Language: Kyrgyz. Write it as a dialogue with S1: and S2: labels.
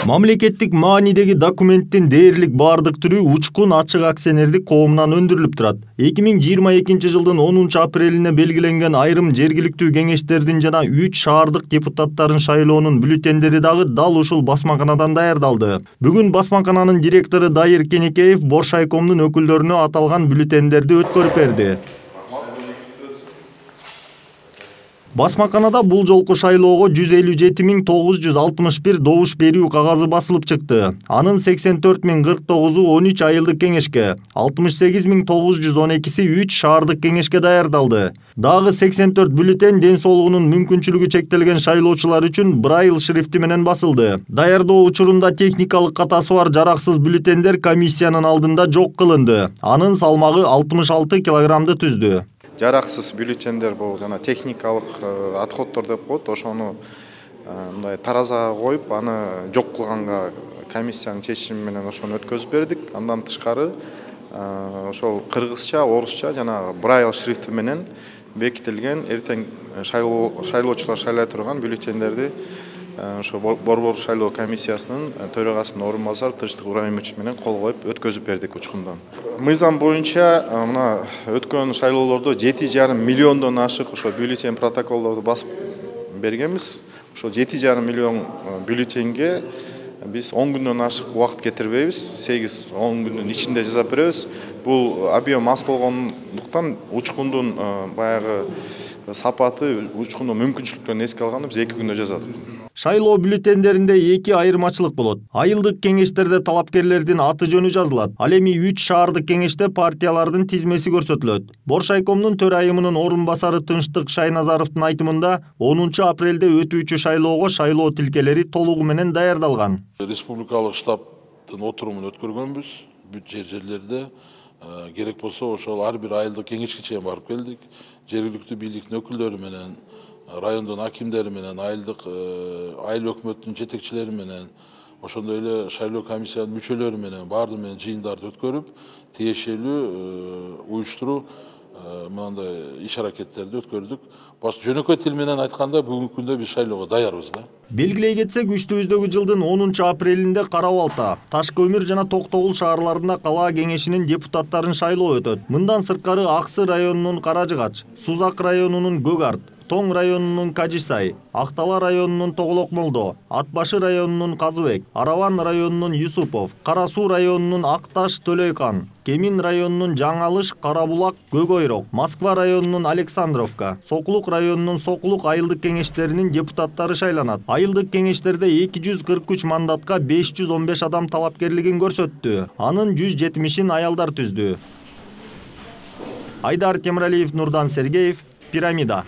S1: Мамлекеттик маанидеги документтин дээрлик баардык түрү учкун ачык акционердик коомунан өндүрүлүп турат. 2022-жылдын 10-апрелине белгиленген айрым жергиликтүү кеңештердин жана 3 шаардык депутаттарын шайлоонун бюллетендери дагы дал ушул басмаканадан даярдалды. Бүгүн басмакананын директору Дайыр Кенекеев Боршайкомдун өкүлдөрүнө аталган бюллетендерди өткөрүп берди. Басмаканада бул жолку шайлоого 157.961 добуш берүү кагазы басылып чыкты. Анын 84.049-у 13 айылдык кеңешке, 68.912-си 3 шаардык кеңешке даярдалды. Дагы 84 бюллетен ден соолугунун мүмкүнчүлүгү чектелген шайлоочулар үчүн Braille шрифти менен басылды. Даярдоо учурунда техникалык катасы бар жараксыз бюллетендер комиссиянын алдында жок кылынды. Анын салмагы 66 килограммды түздү.
S2: Жараксыз бюллетендер бул жана техникалык отходдор деп коет, ошону мындай таразага коюп, аны жок кылганга комиссиянын чечими менен ошону өткөзүп бердик. Андан тышкары ошол кыргызча, орусча жана Braille шрифти менен бекитилген эртең шайлоочулар шайлай турган бюллетендерди ошо Борбор шайлоо комиссиясынын төрагасынын орун басары Тынчтык Ыбрайымович менен кол коюп өткөзүп бердик учкундан. Мыйзам боюнча мына өткөн шайлоолордо 7,5 миллиондон ашык ошо бюллетен протоколдорду басып бергенбиз. Ошо 7,5 миллион бюллетенге биз 10 күндөн ашык убакыт кетирбейбиз. 8-10 күндүн ичинде жасап беребиз. Бул объем аз болгондуктан учкундун баягы сапаты, учкундун мүмкүнчүлүктөрүн эске алганда биз 2 күндө жазадык.
S1: Шайлоо бюллетендеринде 2 айырмачылык болот. Айылдык кеңештерде талапкерлердин аты жөнү жазылат. Ал эми 3 шаардык кеңеште партиялардын тизмеси көрсөтүлөт. Боршайкомдун төрайымынын орун басары Тынчтык Шайназаровдун айтымында 10-апрелде өтүүчү шайлоого шайлоо тилкелери толугу менен даярдалган.
S3: Республикалык штабтын отурумун өткөргөнбүз. Бүт жерлерде керек болсо ошол ар бир айылдык кеңешке чейин барып келдик. Жергиликтүү бийликтин өкүлдөрү менен, райондун акимдери менен, айыл өкмөттүн жетекчилери менен, ошондой эле шайлоо комиссиянын мүчөлөрү менен баардыгы менен жыйындарды өткөрүп, тиешелүү уюштуруу мындай иш-аракеттерди өткөрдүк. Жөнөкөй тил менен айтканда бүгүнкү күндө биз шайлоого даярбыз да.
S1: Белгилей кетсек, үстүбүздөгү жылдын 10-апрелинде Кара Балта, Таш Көмүр жана Токтогул шаарларында калаа кеңешинин депутаттарын шайлоо өтөт. Мындан сырткары Аксы районунун Каражыгач, Сузак районунун Көк Арт, Тоң районунун Кажисай, Актала районунун Тоголок Молдо, Атбашы районунун Казыбек, Араван районунун Юсупов, Кара Суу районунун Акташ Төлөйкан, Кемин районунун Жаңалыш, Карабулак, Көгөйрок, Москва районунун Александровка, Сокулук районунун Сокулук айылдык кеңештеринин депутаттары шайланат. Айылдык кеңештерде 243 мандатка 515 адам талапкерлигин көрсөттү. Анын 170-ин аялдар түздү. Айдар Темиралиев, Нурдан Сергеев, Пирамида.